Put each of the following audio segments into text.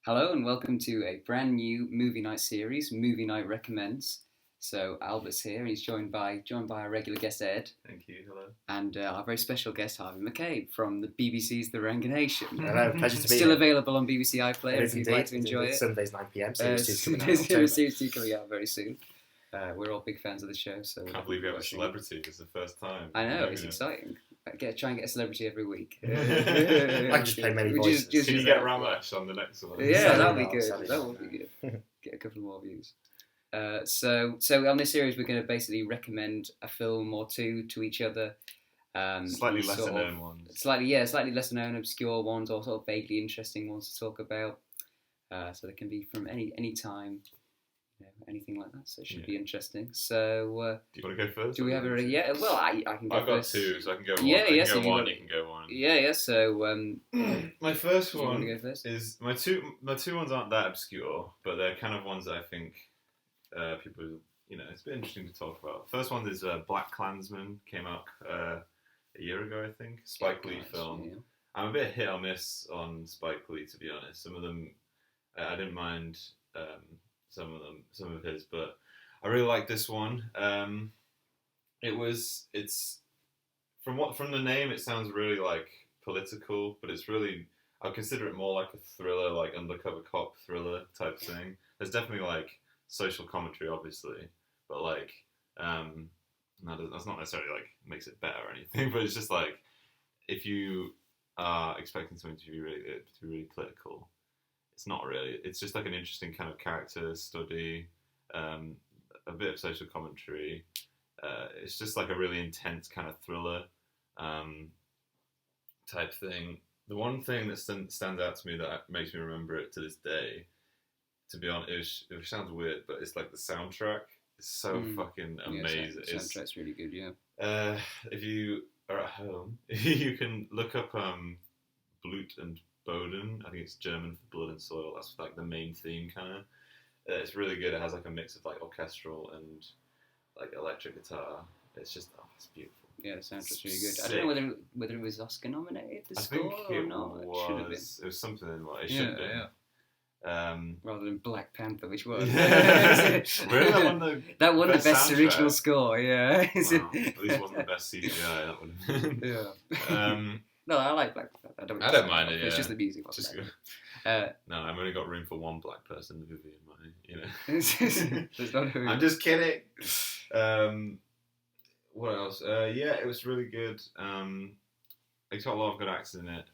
Hello and welcome to a brand new movie night series, Movie Night Recommends. So Albert's here and he's joined by our regular guest Ed Thank you. Hello. and our very special guest Harvey McCabe from the BBC's The Ranganation. Hello, pleasure to be Still here. available on BBC iPlayer It if is you'd indeed. like to enjoy it. Sundays 9 p.m. Series 2 coming out in Series October. 2 coming out very soon. We're all big fans of the show, so Can't believe we have a celebrity. It's the first time. I know, it's exciting. Try and get a celebrity every week. I can just play many voices. Can you get Ramesh on the next one? Yeah, that'll be not, good. sadly That not. would be good. Get a couple more views. So on this series, we're going to basically recommend a film or two to each other. Slightly lesser known ones. Slightly lesser known, obscure ones, or sort of vaguely interesting ones to talk about. So they can be from any time, anything like that. So it should be interesting. So do you want to go first? do we have a? Yeah, well, I can go I've got first. two, so I can go one. Yeah, I can yeah, go so one. You can go one. Yeah. So My first do you want one to go first? is my two ones aren't that obscure, but they're kind of ones that I think people, it's a bit interesting to talk about. First one is Black Klansman, came out a year ago, I think. Spike Lee film. Yeah. I'm a bit hit or miss on Spike Lee, to be honest. Some of them, I didn't mind some of his, but I really like this one. It's from the name, it sounds really like political, but it's really, I would consider it more like a thriller, like undercover cop thriller type thing. There's definitely like social commentary, obviously, but like that's not necessarily like makes it better or anything. But it's just like if you are expecting something to be really political, it's not really. It's just like an interesting kind of character study, a bit of social commentary. It's just like a really intense kind of thriller type thing. The one thing that stands out to me that makes me remember it to this day, to be honest, it sounds weird, but it's like the soundtrack. It's so fucking amazing. Yeah, soundtrack's really good. Yeah. If you are at home, you can look up Blut and Boden. I think it's German for blood and soil. That's like the main theme kind of. It's really good. It has like a mix of like orchestral and like electric guitar. It's just it's beautiful. Yeah, the soundtrack's really good. I don't know whether it was Oscar nominated, the score, or not. It should have been. It was something in what it should have been. Yeah. Rather than Black Panther, which was. Really, that won the best soundtrack. original score, yeah. Wow. At least it wasn't the best CGI, that would have been. Yeah. No, I like Black Panther. I don't mind it, It's yeah. just the music. Just Wasn't good. No, I've only got room for one black person in the movie in my, There's not who. I'm just kidding. What else? Yeah, it was really good. It's got a lot of good actors in it.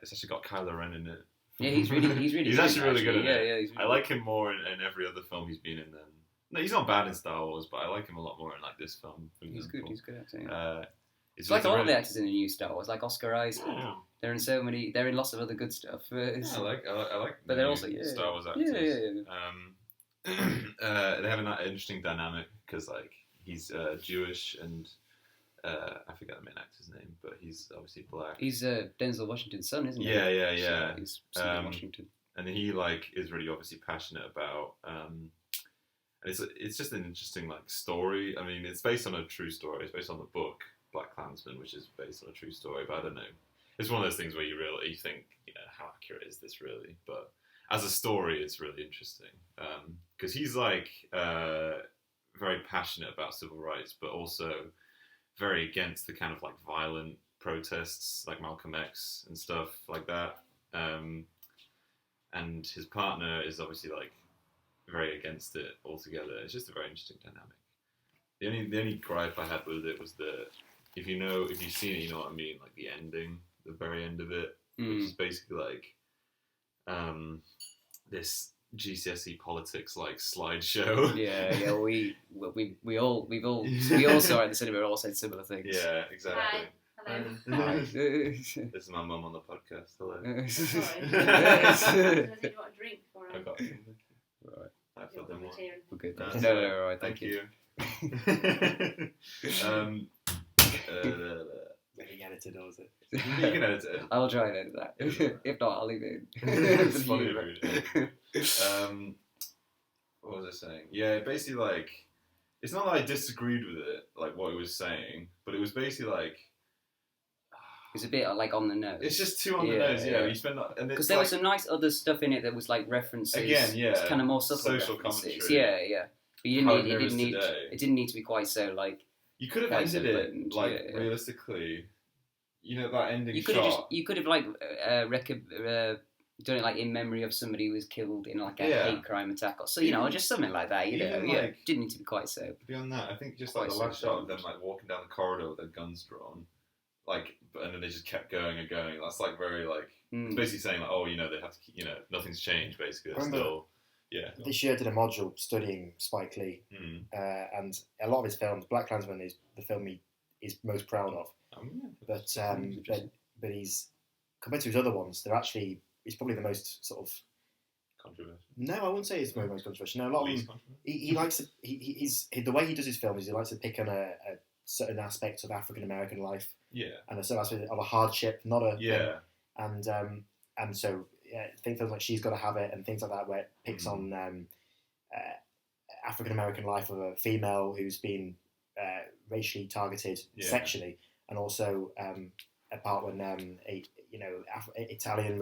It's actually got Kylo Ren in it. Yeah, he's really He's good, actually really good in yeah, it. Yeah, he's really I like him more in every other film he's been in than. No, he's not bad in Star Wars, but I like him a lot more in like this film. For He's good. example. He's good acting. Yeah. It's like a lot of really- the actors in the new Star Wars, like Oscar Isaac. Yeah. They're in so many. They're in lots of other good stuff. I like. But they're also Star Wars actors. Yeah. They have an interesting dynamic because like he's Jewish and I forget the main actor's name, but he's obviously black. He's Denzel Washington's son, isn't he? Yeah. So he's son of Washington. And he like is really obviously passionate about. And it's just an interesting like story. I mean, it's based on a true story. It's based on the book Black Klansman, which is based on a true story. But I don't know. It's one of those things where you think, how accurate is this really? But as a story, it's really interesting because he's like very passionate about civil rights, but also very against the kind of like violent protests like Malcolm X and stuff like that. And his partner is obviously like very against it altogether. It's just a very interesting dynamic. The only gripe I had with it was if you've seen it, you know what I mean, like the ending, the very end of it, which is basically like this GCSE politics like slideshow. Yeah. We all saw it in the cinema. We all said similar things. Yeah, exactly. Hi. Hi. This is my mum on the podcast. Hello. Sorry. Do you want a drink? Or I got something. Right. I filled them all. We're good. No, No, all right. Thank you. Getting edited, or is it? You can edit it. I'll try and edit that. If not, I'll leave it in. It's funny. What was I saying? Yeah, basically like, it's not that I disagreed with it, like what it was saying, but it was basically like, was a bit like on the nose. It's just too on the nose. Yeah, you spend because there was some nice other stuff in it that was like references. Again, yeah, it's kind of more subtle social references. commentary. Yeah. But you it didn't need to be quite so like. You could have ended it like realistically. You know that ending shot. You could have like done it like in memory of somebody who was killed in like a hate crime attack or so, you know, just something like that. You know, like, didn't need to be quite so. Beyond that, I think just like the last shot of them like walking down the corridor with their guns drawn, like, and then they just kept going and going. That's like very like it's basically saying like, oh, you know, they have to, you know, nothing's changed. Basically, they're still. Yeah. This year I did a module studying Spike Lee, and a lot of his films. Black Klansman is the film he is most proud of. But he's compared to his other ones, he's probably the most sort of controversial. No, I wouldn't say he's the most controversial. No, a lot of them, he likes to, the way he does his films is he likes to pick on a certain aspect of African American life. Yeah. And a certain aspect of a hardship, not a and so films like She's Gotta Have It and things like that, where it picks on African American life of a female who's been racially targeted sexually, and also a part when Italian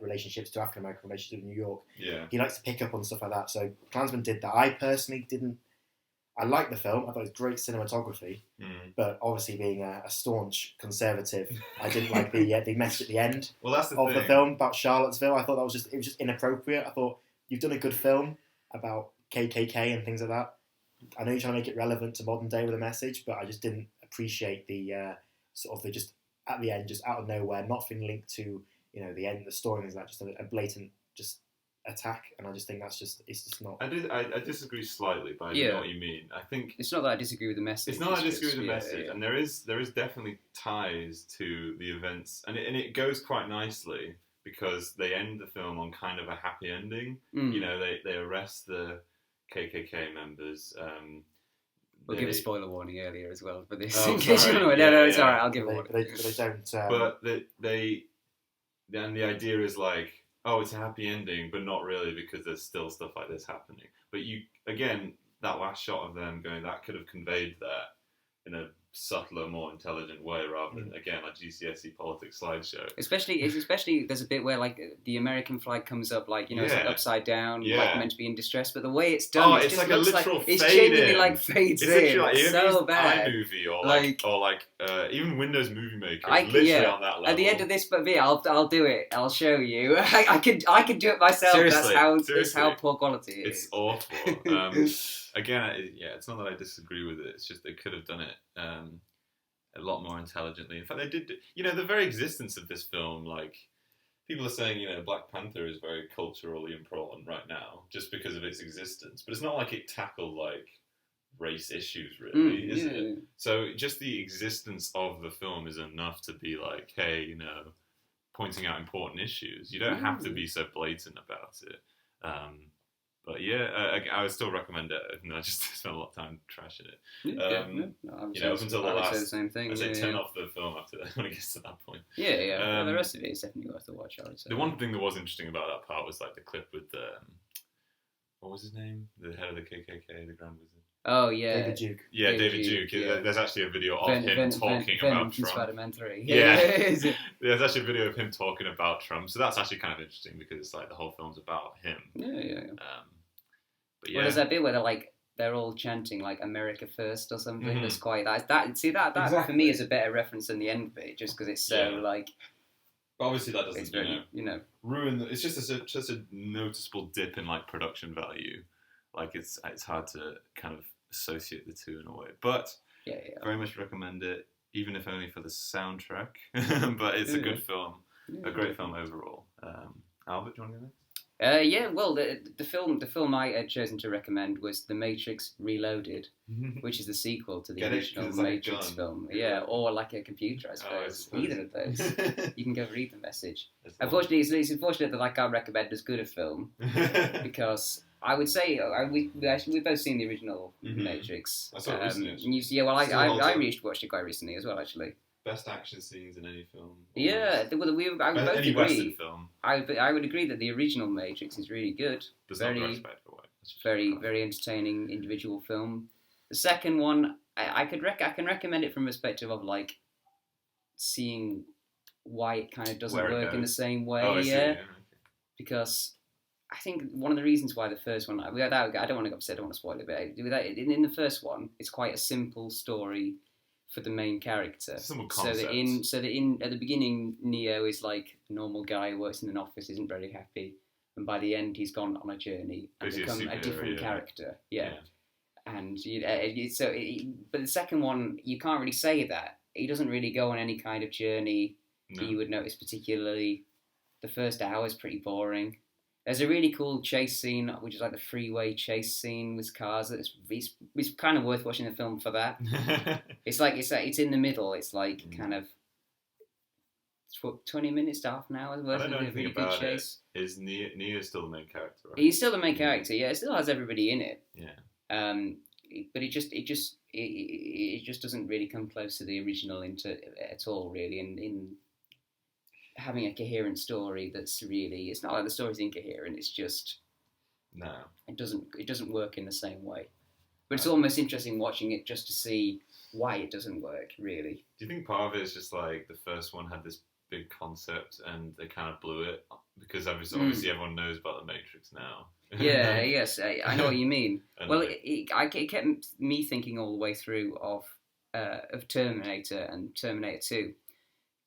relationships to African American relationships in New York. Yeah, he likes to pick up on stuff like that. So Klansman did that. I personally didn't. I liked the film. I thought it was great cinematography, but obviously being a staunch conservative, I didn't like the message at the end the film about Charlottesville. I thought it was just inappropriate. I thought you've done a good film about KKK and things like that. I know you're trying to make it relevant to modern day with a message, but I just didn't appreciate the sort of the just at the end, just out of nowhere, nothing linked to the end, the story, and that, just a blatant just attack. And I just think it's just not. I disagree slightly, but I know what you mean. I think it's not that I disagree with the message. It's not that I disagree with the message, and there is definitely ties to the events, and it goes quite nicely because they end the film on kind of a happy ending. You know, they arrest the KKK members. We'll give a spoiler warning earlier as well for this. In case you don't know. No, it's alright. I'll give a warning. They don't. But then the idea is like, oh, it's a happy ending, but not really because there's still stuff like this happening. But that last shot of them going, that could have conveyed that in a subtler, more intelligent way rather than again like GCSE politics slideshow. Especially there's a bit where like the American flag comes up like it's like upside down, like meant to be in distress, but the way it's done, it's like a literal it's fade genuinely in. Like fades in. Like, it's so bad. iMovie or even Windows Movie Maker, literally on that level. At the end of this bit, I'll do it. I'll show you. I could do it myself. Seriously, that's how poor quality it is. It's awful. Again, it's not that I disagree with it. It's just they could have done it a lot more intelligently. In fact, they did. The very existence of this film, like people are saying, Black Panther is very culturally important right now just because of its existence. But it's not like it tackled like race issues, really, is it? So just the existence of the film is enough to be like, hey, pointing out important issues. You don't have to be so blatant about it. But I would still recommend it. I just spent a lot of time trashing it. Up until the last, the same thing. I say turn off the film after that when it gets to that point. The rest of it is definitely worth a watch. I would say. The one thing that was interesting about that part was like the clip with what was his name? The head of the KKK, the Grand Wizard. Oh yeah, David Duke. Yeah, David Duke. Yeah. There's actually a video of him talking about Trump. There's actually a video of him talking about Trump. So that's actually kind of interesting because it's like the whole film's about him. But well, there's that bit where they're all chanting like "America First" or something. That's quite that. See that exactly. For me is a better reference than the end bit, just because it's so like. But obviously, that doesn't ruin. It's just a noticeable dip in like production value. Like it's hard to kind of associate the two in a way, but very much recommend it, even if only for the soundtrack. But it's a good film, a great film overall. Albert, do you want to go next? Well, the film I had chosen to recommend was The Matrix Reloaded, which is the sequel to the original Matrix film. Or like a computer, I suppose. Either of those. You can go read the message. Unfortunately, it's unfortunate that I can't recommend as good a film because I would say we've both seen the original Matrix. I saw it recently. I watched it quite recently as well, actually. Best action scenes in any film. Yeah, I would both any agree. Western film. I would agree that the original Matrix is really good. Very entertaining individual film. The second one, I can recommend it from a perspective of like seeing why it kind of doesn't Where it work in the goes. same way. Oh, I see, yeah. Because I think one of the reasons why the first one, I don't want to go upset, I don't want to spoil it, but in the first one, it's quite a simple story for the main character. Simple So concept. that at the beginning, Neo is like a normal guy who works in an office, isn't very happy, and by the end, he's gone on a journey and Basically become a different character. Yeah. And but the second one, you can't really say that. He doesn't really go on any kind of journey that you would notice particularly. The first hour is pretty boring. There's a really cool chase scene, which is like the freeway chase scene with cars. It's kind of worth watching the film for that. It's in the middle. It's like kind of 20 minutes to half an hour worth of a really good chase. Is Neo still the main character? Right? He's still the main character. Yeah, it still has everybody in it. Yeah. But it just doesn't really come close to the original at all, really. In having a coherent story it's not like the story's incoherent. It's just it doesn't work in the same way. But it's almost interesting watching it just to see why it doesn't work. Really. Do you think part of it is just like the first one had this big concept and they kind of blew it because obviously everyone knows about the Matrix now? Yeah, yes, I know what you mean. Well, it kept me thinking all the way through of Terminator and Terminator 2.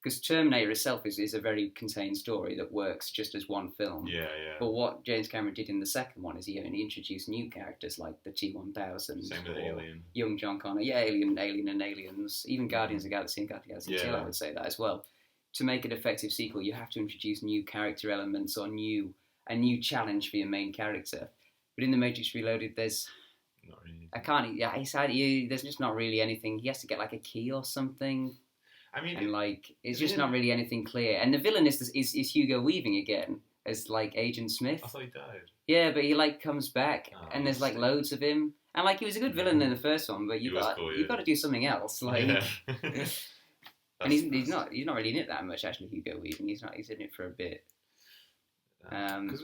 Because Terminator itself is a very contained story that works just as one film. Yeah. But what James Cameron did in the second one is he introduced new characters like the T-1000. Same with Alien. Young John Connor. Yeah, Alien and Aliens. Even Guardians of the Galaxy and Guardians of the Galaxy 2, I would say that as well. To make an effective sequel, you have to introduce new character elements or a new challenge for your main character. But in The Matrix Reloaded, there's... Not really. There's just not really anything. He has to get like a key or something. I mean, and it's just not really anything clear. And the villain is Hugo Weaving again as like Agent Smith. I thought he died. Yeah, but he comes back, and there's loads of him. And he was a good villain in the first one, but you've got to do something else. And he's not really in it that much actually. Hugo Weaving, he's in it for a bit. Because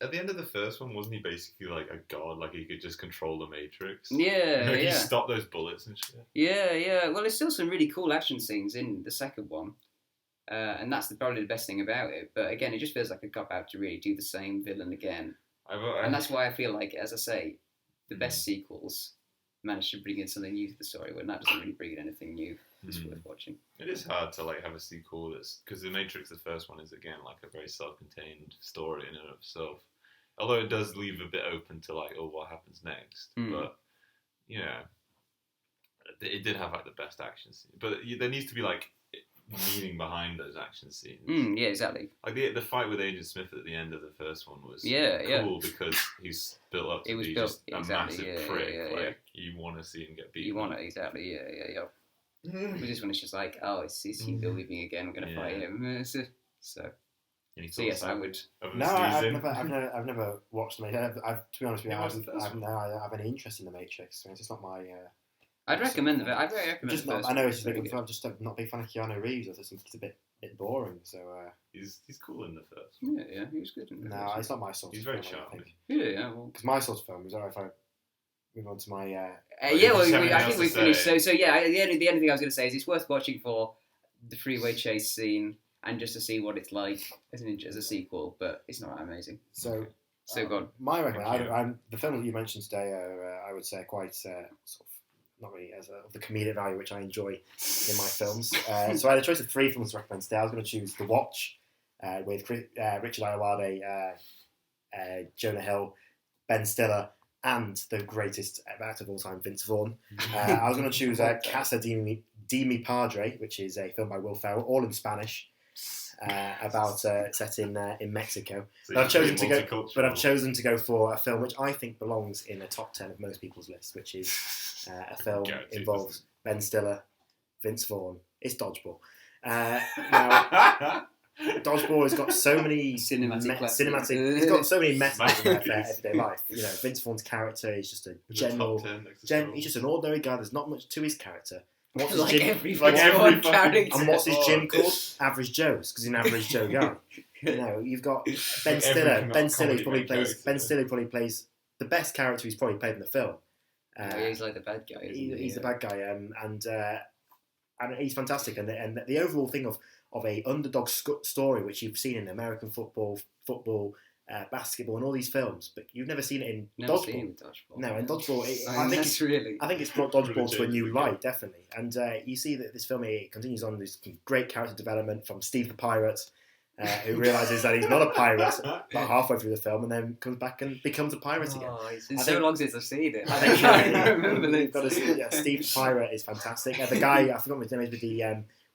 at the end of the first one, wasn't he basically like a god? Like he could just control the Matrix. Yeah, He stopped those bullets and shit. Yeah. Well, there's still some really cool action scenes in the second one, and that's probably the best thing about it. But again, it just feels like a cop out to really do the same villain again. And that's why I feel like, as I say, the best sequels manage to bring in something new to the story, when that doesn't really bring in anything new. It's worth watching. It is hard to have a sequel because the Matrix, the first one, is again like a very self-contained story in and of itself. Although it does leave a bit open to what happens next. But it did have the best action scene. But there needs to be meaning behind those action scenes. Yeah, exactly. The fight with Agent Smith at the end of the first one was cool because he's built up to be just a massive prick. You want to see him get beaten. You want it, exactly. Yeah. But this one is just it's Hugo Weaving again. We're going to fight him. So yes, I would. No, I've never watched the Matrix. To be honest with you, I have any interest in the Matrix. It's not my. I'd recommend the. I know it's just I'm just not a big fan of Keanu Reeves. I think it's a bit boring. So he's cool in the first. Yeah, he was good. It's not my sort. He's very charming. Yeah. Because my sort of film is alright if I move on to my. I think we finished. So yeah, the only thing I was going to say is it's worth watching for the freeway chase scene and just to see what it's like as a sequel, but it's not that amazing. So go on. My recommendation, the film that you mentioned today, I would say quite sort of not really as of the comedic value which I enjoy in my films. So I had a choice of 3 films to recommend today. I was going to choose The Watch with Richard Ayoade, Jonah Hill, Ben Stiller, and the greatest actor of all time, Vince Vaughn. I was going to choose Casa de Mi Padre, which is a film by Will Ferrell, all in Spanish, about set in Mexico. So But I've chosen to go for a film which I think belongs in the top 10 of most people's lists, which is a film involves Ben Stiller, Vince Vaughn. It's Dodgeball. Now, Dodgeball has got so many cinematic. It's got so many messages in their everyday life. Vince Vaughn's character is just a general. He's just an ordinary guy. There's not much to his character. What's his character. And what's his gym called? Average Joe's, because he's an average Joe guy. You've got Ben Stiller. Ben Stiller probably plays the best character he's probably played in the film. He's like the bad guy. He's the bad guy, and and he's fantastic. And the overall thing of a underdog story, which you've seen in American football, basketball, and all these films, but you've never seen it in dodgeball. No, in dodgeball, I think it's brought dodgeball to a new light, definitely. And you see that this film it continues on this great character development from Steve the Pirate, who realises that he's not a pirate about halfway through the film, and then comes back and becomes a pirate again. It's been so long since I've seen it. I can't remember. Steve the Pirate is fantastic. The guy, I forgot what his name is,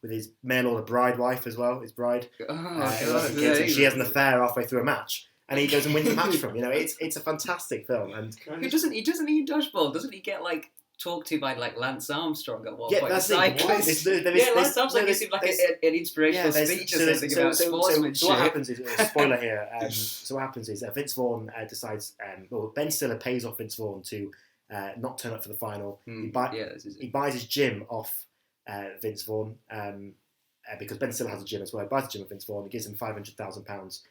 with his mail order bride wife as well, his bride. She has an affair halfway through a match. And he goes and wins the match from. It's a fantastic film. And he doesn't in dodgeball. Doesn't he get talked to by Lance Armstrong at one point? That's Lance Armstrong gives him an inspirational speech or something about sportsmanship. So what happens is, spoiler here. So what happens is Vince Vaughn decides. Ben Stiller pays off Vince Vaughn to not turn up for the final. He buys his gym off Vince Vaughn because Ben Stiller has a gym as well. He buys a gym of Vince Vaughn. He gives him £500,000.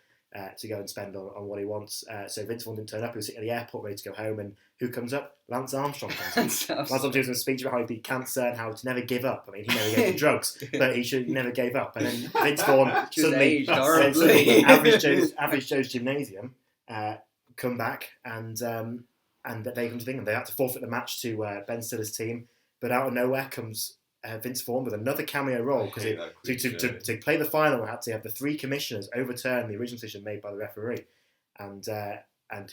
To go and spend on what he wants. So Vince Vaughn didn't turn up. He was sitting at the airport ready to go home, and who comes up? Lance Armstrong comes up. Lance Armstrong gives him a speech about how he beat cancer and how to never give up. I mean, he never gave him drugs, but he never gave up. And then Vince Vaughn suddenly Average Joe's Gymnasium come back, and they come to England. They had to forfeit the match to Ben Stiller's team, but out of nowhere comes Vince Vaughn with another cameo role, because to play the final we had to have the three commissioners overturn the original decision made by the referee, and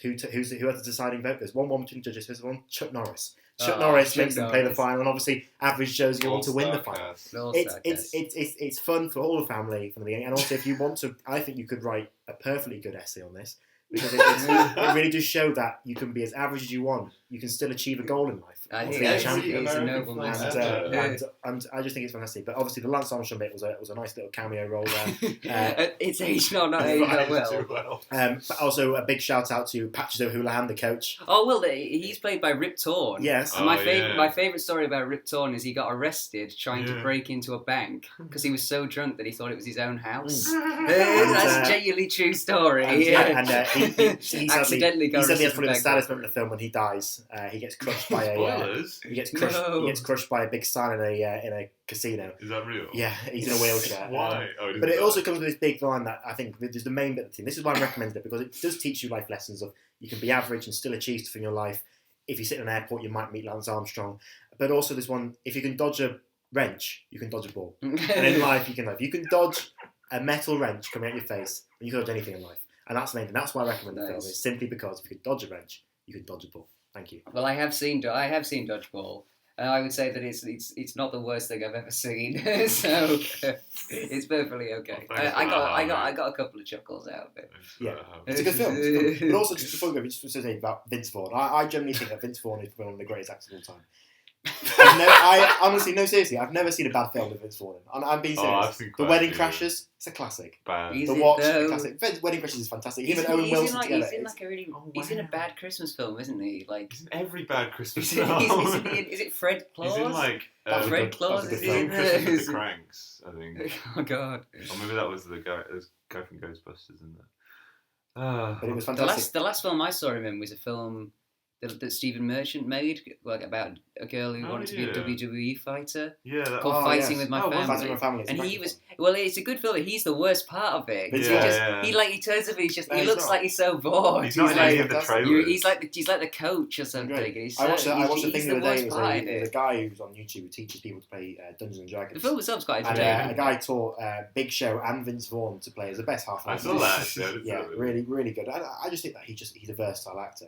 who has the deciding vote? There's one between the judges. There's one Chuck Norris. Chuck Norris makes them play the final, and obviously Average Joe's going to win the final. It's fun for all the family from the beginning, and also if you want to, I think you could write a perfectly good essay on this. Because it really does show that you can be as average as you want. You can still achieve a goal in life. I think he's a noble man. And I just think it's fantastic. But obviously the Lance Armstrong bit was a nice little cameo role there. It's aged not well. But also a big shout out to Patches O'Houlihan, the coach. Oh well, he's played by Rip Torn. Yes. My favourite story about Rip Torn is he got arrested trying to break into a bank because he was so drunk that he thought it was his own house. That's a genuinely true story. He accidentally has probably the saddest moment in the film when he dies. He gets crushed by he gets crushed by a big sign in a casino. Is that real? Yeah, he's in a wheelchair. Why? But it also comes with this big line that I think is the main bit of the thing. This is why I'm recommending it, because it does teach you life lessons of you can be average and still achieve stuff in your life. If you sit in an airport, you might meet Lance Armstrong. But also this one, if you can dodge a wrench, you can dodge a ball. And in life, you can dodge a metal wrench coming at your face, and you can dodge anything in life. And that's the main thing. That's why I recommend the film. It's simply because if you can dodge a wrench, you can dodge a ball. Thank you. Well, I have seen Dodgeball, and I would say that it's not the worst thing I've ever seen. So it's perfectly okay. I got a couple of chuckles out of it. Yeah, it's a good film. But also, just before we go, just to say about Vince Vaughn, I generally think that Vince Vaughn is one of the greatest actors of all time. I honestly, no, seriously, I've never seen a bad film with Vince Vaughn. I'm being serious. The Wedding Crashers, it's a classic. The Watch, a classic. Wedding Crashers is fantastic. Him and Owen Wilson together. He's in a bad Christmas film, isn't he? He's in every bad Christmas film. Is it Fred Claus? He's in Fred Claus is in Christmas with the Cranks, I think. Oh God. Or maybe that was the guy from Ghostbusters, isn't it? But it was fantastic. The last film I saw him in was a film that Stephen Merchant made, about a girl who wanted to be a WWE fighter. Yeah, called Fighting with My Family. Fighting with My Family. And he was it's a good film. But he's the worst part of it. He turns up. He looks like he's so bored. He's not in any of the trailers. He's like the coach or something. I watched the thing the other day. There's a guy who's on YouTube who teaches people to play Dungeons and Dragons. The film itself's quite entertaining. And a guy taught Big Show and Vince Vaughn to play as the best half. I saw that. Yeah, really, really good. I just think that he's a versatile actor.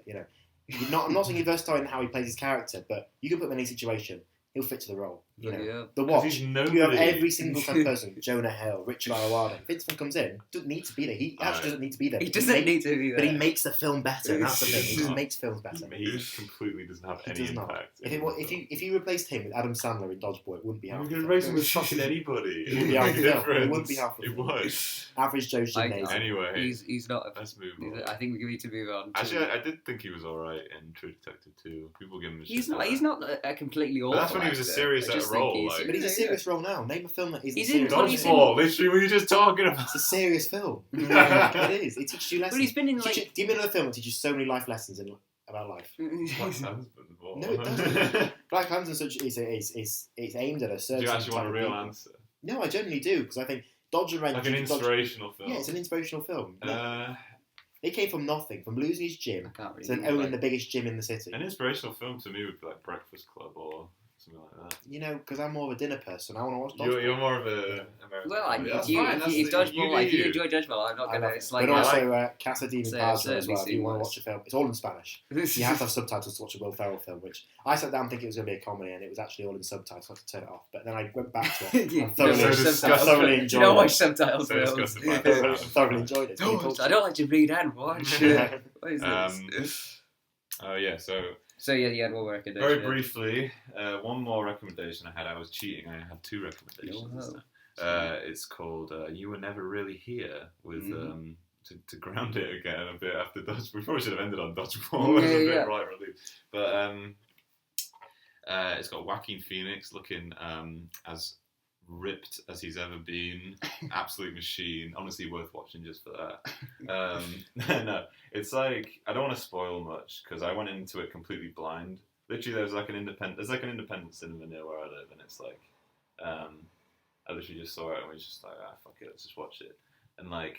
I'm not saying he's versatile in how he plays his character, but you can put him in any situation, he'll fit to the role. The Watch, you have every single type of person, Jonah Hill, Richard Ayoade. Vince Vaughn comes in, doesn't need to be there. He actually doesn't need to be there. He doesn't need to be there. But he makes the film better, that's the thing. He just makes films better. He completely doesn't have any impact. If you replaced him with Adam Sandler in Dodgeball, it wouldn't be half. You can replace him with fucking anybody. It wouldn't be half the film. It wouldn't be half the film. It would. Average Joe's Gymnasium. Anyway, he's not. Let's move on. I think we need to move on. Actually, I did think he was alright in True Detective 2. People give him a He's not a completely awful. That's when he was a serious role. But he's a serious role now. Name a film that isn't he's serious. Dodgeball, literally, we were just talking about. It's a serious film. It is. It teaches you lessons. But he's been in give me another film that teaches so many life lessons. about life. Black Klansman. No, it doesn't. Black Klansman it's aimed at a certain. Do you actually want a real people. Answer? No, I genuinely do because I think Dodge and Red. Like an inspirational film. Yeah, it's an inspirational film. It came from nothing, from losing his gym to then owning the biggest gym in the city. An inspirational film to me would be like Breakfast Club or something like that. You know, because I'm more of a dinner person. I want to watch Dodgeball. You're more of a American. Well, if you enjoy Dodgeball, I'm not gonna. It's like, but also Casa de Papel as well. If you want to watch a film, it's all in Spanish. You have to have subtitles to watch a Will Ferrell film, which I sat down thinking it was going to be a comedy, and it was actually all in subtitles. So I had to turn it off. But then I went back to it. And thoroughly enjoyed it. You don't watch subtitles. Thoroughly enjoyed it. I don't like to read and watch. What is this? Oh yeah, So yeah, you had one recommendation. Very briefly, one more recommendation I had. I was cheating. I had 2 recommendations this time. It's called "You Were Never Really Here" with to ground it again a bit after Dodgeball. We probably should have ended on Dodgeball. It was a bit right relief, but it's got Joaquin Phoenix looking as ripped as he's ever been. Absolute machine. Honestly, worth watching just for that. No, it's like I don't want to spoil much because I went into it completely blind. Literally, there's like an independent cinema near where I live, and it's like I literally just saw it and was just like, fuck it, let's just watch it. And like,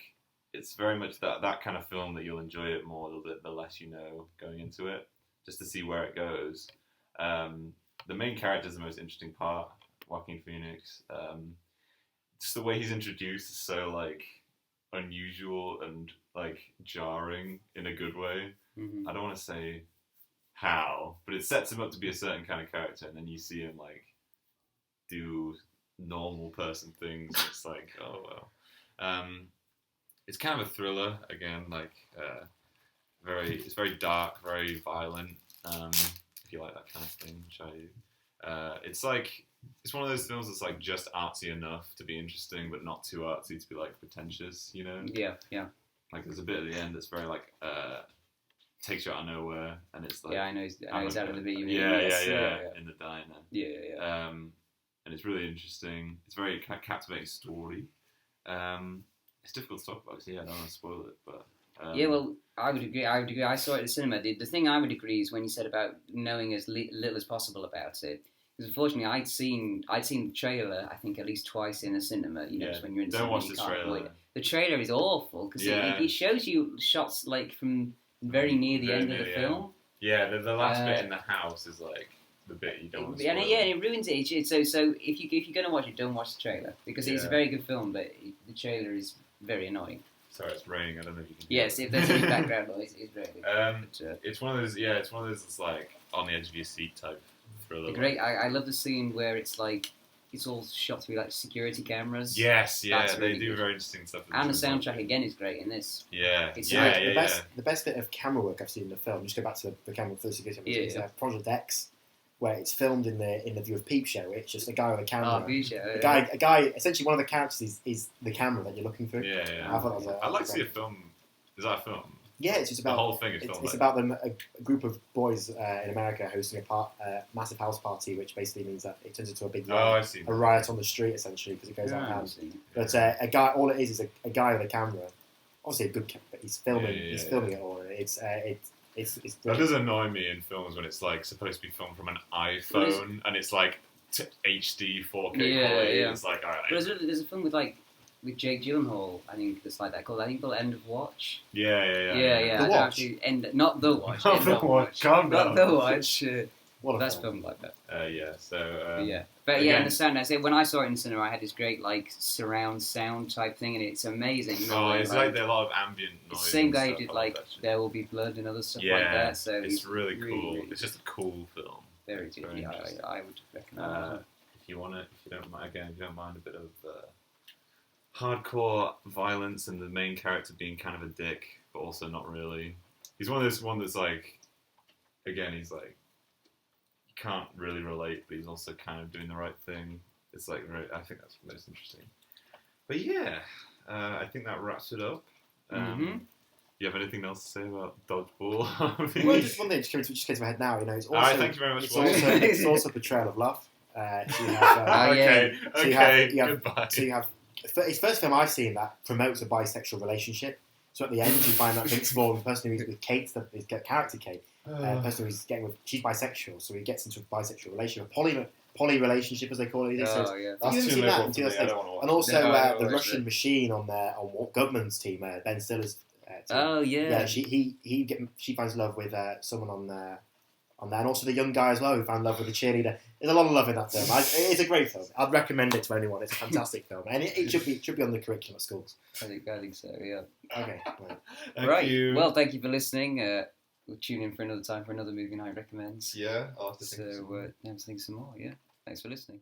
it's very much that kind of film that you'll enjoy it more the less you know going into it, just to see where it goes. The main character is the most interesting part. Joaquin Phoenix, just the way he's introduced is so like unusual and like jarring in a good way. I don't want to say how, but it sets him up to be a certain kind of character, and then you see him like do normal person things. And it's like, oh well. It's kind of a thriller again, like it's very dark, very violent. If you like that kind of thing, which I do. It's one of those films that's like just artsy enough to be interesting, but not too artsy to be like pretentious, you know? Yeah. Like there's a bit at the end that's very like takes you out of nowhere, and it's like I know he's out of the bit. Yeah, in the diner. Yeah. And it's really interesting. It's a very captivating story. It's difficult to talk about. So I don't want to spoil it, but. Well, I would agree. I saw it at the cinema. The thing I would agree is when you said about knowing as little as possible about it. Because unfortunately, I'd seen the trailer, I think, at least twice in a cinema. You know, just when you're in the cinema. Don't watch the trailer. The trailer is awful because it shows you shots like from very near the end of the film. Yeah, the last bit in the house is like the bit you don't want to spoil. And it ruins it. So if you're going to watch it, don't watch the trailer because it's a very good film, but the trailer is very annoying. Sorry, it's raining. I don't know if you can. Yes, if there's any background noise, it's very. It's one of those. Yeah, it's one of those that's like on the edge of your seat type thriller. Great. I love the scene where it's like it's all shot through like security cameras. Yes, That's they really do good. very interesting stuff. And the soundtrack again is great in this. Yeah, The best bit of camera work I've seen in the film. Just go back to the camera for is Project X, where it's filmed in the view of Peep Show. It's just a guy with a camera. A guy. Essentially, one of the characters is the camera that you're looking through. Yeah. I thought that was I'd like to see a film. Is that a film? Yeah, it's just about the whole thing. It's about a group of boys in America hosting a massive house party, which basically means that it turns into a big I see. A riot on the street essentially because it goes out of hand. But a guy, all it is a guy with a camera. Obviously a good camera, but he's filming. He's filming it all. It's that does annoy me in films when it's like supposed to be filmed from an iPhone and it's like HD 4K quality. It's like, all right. But there's a film with Jake Gyllenhaal, I think it's like that called End of Watch. Yeah. The Watch. Not The Watch. Not The Watch. Calm down. Not The Watch. That's filmed like that. But again, the sound. I say when I saw it in the cinema, I had this great like surround sound type thing, and it's amazing. It's like a lot of ambient noise. It's the same guy who did like There Will Be Blood and other stuff like that. So it's really cool. It's just a cool film. Very good. I would recommend it. If you don't mind a bit of hardcore violence and the main character being kind of a dick, but also not really. He's one that's like, again, he's like, you can't really relate, but he's also kind of doing the right thing. It's like, I think that's most interesting. But yeah, I think that wraps it up. You have anything else to say about Dodgeball? Well, just one thing just came to my head now. You know, it's also. Thank you very much. It's also a portrayal of love. Goodbye. So you have. It's the first film I've seen that promotes a bisexual relationship. So at the end, you find that Vince Vaughn, the person who's with Kate, his character Kate, person who's getting with, she's bisexual, so he gets into a bisexual relationship, a poly relationship as they call it. Oh, yeah. That's too liberal for me. I don't want to watch. And also No, the Russian machine on Gutman's team, Ben Stiller's team. Oh, yeah. Yeah, she finds love with someone on there, and also the young guy as well who found love with the cheerleader. There's a lot of love in that film. It's a great film. I'd recommend it to anyone. It's a fantastic film, and it should be on the curriculum at schools. I think so. Yeah. Okay. Right. Well, thank you for listening. We'll tune in for another time for another movie night recommends. Yeah, I'll have to think of some more. Yeah. Thanks for listening.